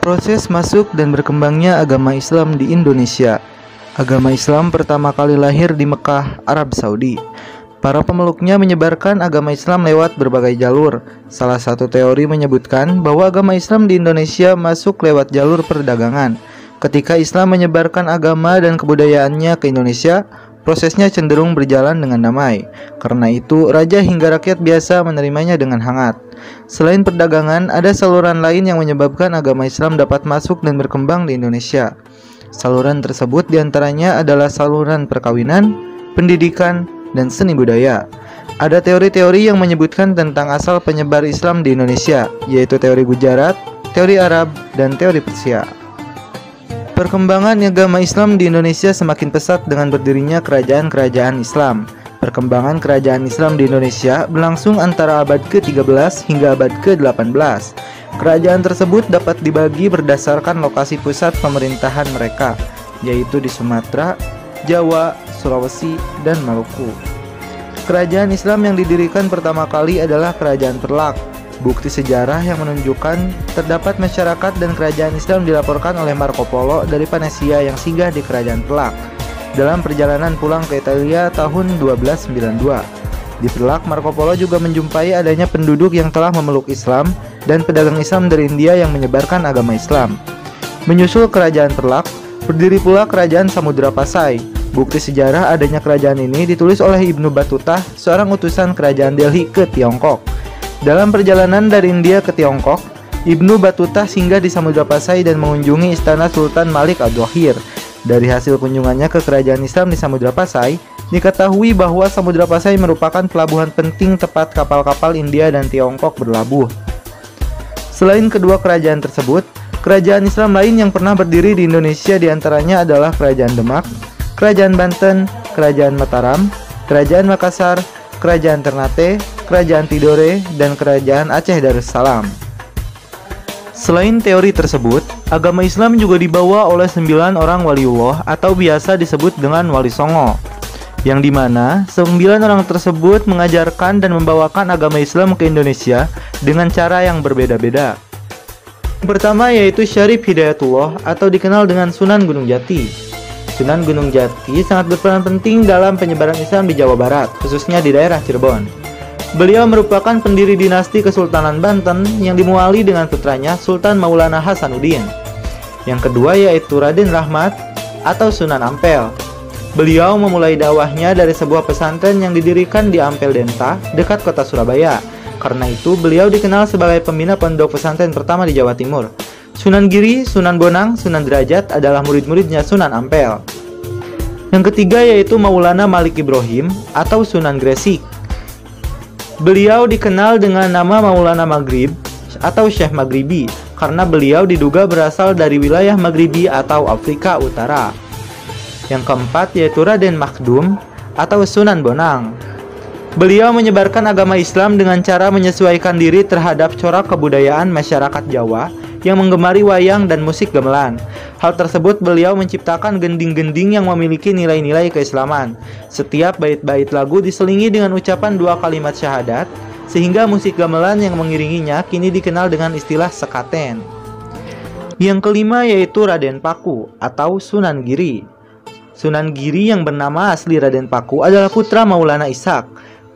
Proses masuk dan berkembangnya agama Islam di Indonesia. Agama Islam pertama kali lahir di Mekah, Arab Saudi. Para pemeluknya menyebarkan agama Islam lewat berbagai jalur. Salah satu teori menyebutkan bahwa agama Islam di Indonesia masuk lewat jalur perdagangan. Ketika Islam menyebarkan agama dan kebudayaannya ke Indonesia, prosesnya cenderung berjalan dengan damai. Karena itu, raja hingga rakyat biasa menerimanya dengan hangat. Selain perdagangan, ada saluran lain yang menyebabkan agama Islam dapat masuk dan berkembang di Indonesia. Saluran tersebut diantaranya adalah saluran perkawinan, pendidikan, dan seni budaya. Ada teori-teori yang menyebutkan tentang asal penyebar Islam di Indonesia, yaitu teori Gujarat, teori Arab, dan teori Persia. Perkembangan agama Islam di Indonesia semakin pesat dengan berdirinya kerajaan-kerajaan Islam. Perkembangan kerajaan Islam di Indonesia berlangsung antara abad ke-13 hingga abad ke-18. Kerajaan tersebut dapat dibagi berdasarkan lokasi pusat pemerintahan mereka, yaitu di Sumatera, Jawa, Sulawesi, dan Maluku. Kerajaan Islam yang didirikan pertama kali adalah Kerajaan Perlak. Bukti sejarah yang menunjukkan terdapat masyarakat dan kerajaan Islam dilaporkan oleh Marco Polo dari Venesia yang singgah di Kerajaan Perlak dalam perjalanan pulang ke Italia tahun 1292. Di Perlak, Marco Polo juga menjumpai adanya penduduk yang telah memeluk Islam dan pedagang Islam dari India yang menyebarkan agama Islam. Menyusul Kerajaan Perlak, berdiri pula Kerajaan Samudra Pasai. Bukti sejarah adanya kerajaan ini ditulis oleh Ibnu Battuta, seorang utusan Kerajaan Delhi ke Tiongkok. Dalam perjalanan dari India ke Tiongkok, Ibnu Battuta singgah di Samudra Pasai dan mengunjungi istana Sultan Malik Ad-Dohir. Dari hasil kunjungannya ke kerajaan Islam di Samudra Pasai, diketahui bahwa Samudra Pasai merupakan pelabuhan penting tempat kapal-kapal India dan Tiongkok berlabuh. Selain kedua kerajaan tersebut, kerajaan Islam lain yang pernah berdiri di Indonesia diantaranya adalah Kerajaan Demak, Kerajaan Banten, Kerajaan Mataram, Kerajaan Makassar, Kerajaan Ternate, Kerajaan Tidore, dan Kerajaan Aceh Darussalam. Selain teori tersebut, agama Islam juga dibawa oleh 9 orang waliullah atau biasa disebut dengan Wali Songo, yang dimana 9 orang tersebut mengajarkan dan membawakan agama Islam ke Indonesia dengan cara yang berbeda-beda. Yang pertama yaitu Syarif Hidayatullah atau dikenal dengan Sunan Gunung Jati. Sunan Gunung Jati sangat berperan penting dalam penyebaran Islam di Jawa Barat, khususnya di daerah Cirebon. Beliau merupakan pendiri dinasti Kesultanan Banten yang dimuali dengan putranya Sultan Maulana Hasanuddin. Yang kedua yaitu Raden Rahmat atau Sunan Ampel. Beliau memulai dakwahnya dari sebuah pesantren yang didirikan di Ampel Denta, dekat kota Surabaya. Karena itu beliau dikenal sebagai pembina pondok pesantren pertama di Jawa Timur. Sunan Giri, Sunan Bonang, Sunan Derajat adalah murid-muridnya Sunan Ampel. Yang ketiga yaitu Maulana Malik Ibrahim atau Sunan Gresik. Beliau dikenal dengan nama Maulana Maghrib atau Syekh Maghribi karena beliau diduga berasal dari wilayah Maghribi atau Afrika Utara. Yang keempat yaitu Raden Makhdum atau Sunan Bonang. Beliau menyebarkan agama Islam dengan cara menyesuaikan diri terhadap corak kebudayaan masyarakat Jawa yang menggemari wayang dan musik gamelan. Hal tersebut beliau menciptakan gending-gending yang memiliki nilai-nilai keislaman. Setiap bait-bait lagu diselingi dengan ucapan 2 kalimat syahadat, sehingga musik gamelan yang mengiringinya kini dikenal dengan istilah sekaten. Yang kelima yaitu Raden Paku atau Sunan Giri. Sunan Giri yang bernama asli Raden Paku adalah putra Maulana Ishak.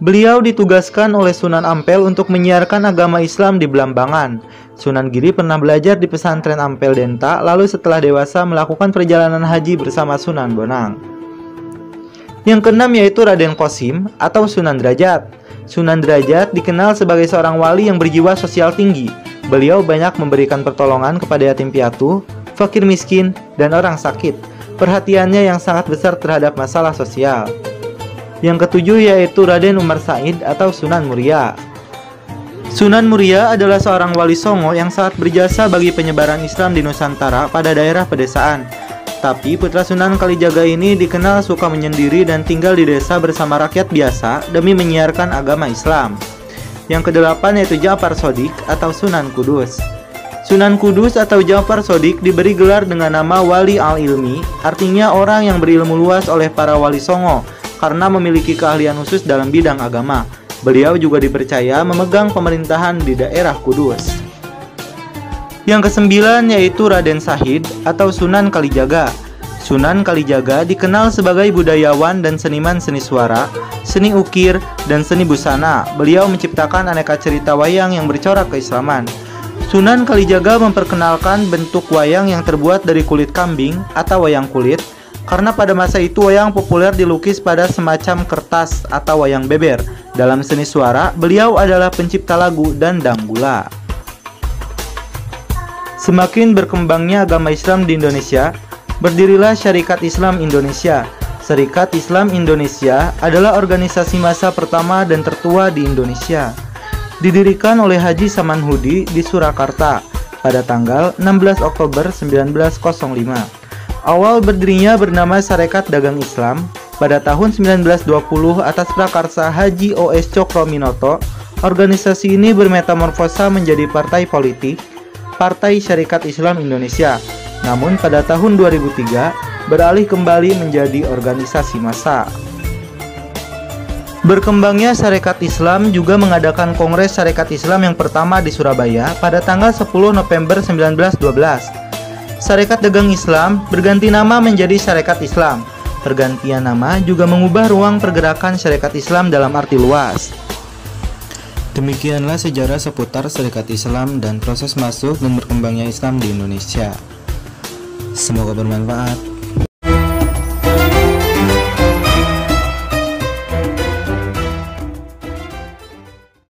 Beliau ditugaskan oleh Sunan Ampel untuk menyiarkan agama Islam di Belambangan. Sunan Giri pernah belajar di pesantren Ampel Denta, lalu setelah dewasa melakukan perjalanan haji bersama Sunan Bonang. Yang keenam yaitu Raden Qasim atau Sunan Derajat. Sunan Derajat dikenal sebagai seorang wali yang berjiwa sosial tinggi. Beliau banyak memberikan pertolongan kepada yatim piatu, fakir miskin, dan orang sakit. Perhatiannya yang sangat besar terhadap masalah sosial. Yang ketujuh yaitu Raden Umar Said atau Sunan Muria. Sunan Muria adalah seorang wali songo yang sangat berjasa bagi penyebaran Islam di Nusantara pada daerah pedesaan. Tapi putra Sunan Kalijaga ini dikenal suka menyendiri dan tinggal di desa bersama rakyat biasa demi menyiarkan agama Islam. Yang kedelapan yaitu Ja'far Shodiq atau Sunan Kudus. Sunan Kudus atau Ja'far Shodiq diberi gelar dengan nama Wali Al-Ilmi, artinya orang yang berilmu luas oleh para wali songo, karena memiliki keahlian khusus dalam bidang agama. Beliau juga dipercaya memegang pemerintahan di daerah Kudus. Yang kesembilan yaitu Raden Sahid atau Sunan Kalijaga. Sunan Kalijaga dikenal sebagai budayawan dan seniman seni suara, seni ukir, dan seni busana. Beliau menciptakan aneka cerita wayang yang bercorak keislaman. Sunan Kalijaga memperkenalkan bentuk wayang yang terbuat dari kulit kambing atau wayang kulit, karena pada masa itu wayang populer dilukis pada semacam kertas atau wayang beber. Dalam seni suara, beliau adalah pencipta lagu dan danggula. Semakin berkembangnya agama Islam di Indonesia, berdirilah Syarikat Islam Indonesia. Syarikat Islam Indonesia adalah organisasi massa pertama dan tertua di Indonesia. Didirikan oleh Haji Samanhudi di Surakarta pada tanggal 16 Oktober 1905. Awal berdirinya bernama Sarekat Dagang Islam. Pada tahun 1920 atas prakarsa Haji O.S. Cokro-Minoto, organisasi ini bermetamorfosa menjadi partai politik, Partai Syarikat Islam Indonesia. Namun pada tahun 2003 beralih kembali menjadi organisasi massa. Berkembangnya Syarikat Islam juga mengadakan Kongres Syarikat Islam yang pertama di Surabaya pada tanggal 10 November 1912. Syarikat Dagang Islam berganti nama menjadi Syarikat Islam. Pergantian nama juga mengubah ruang pergerakan Syarikat Islam dalam arti luas. Demikianlah sejarah seputar Syarikat Islam dan proses masuk dan berkembangnya Islam di Indonesia. Semoga bermanfaat.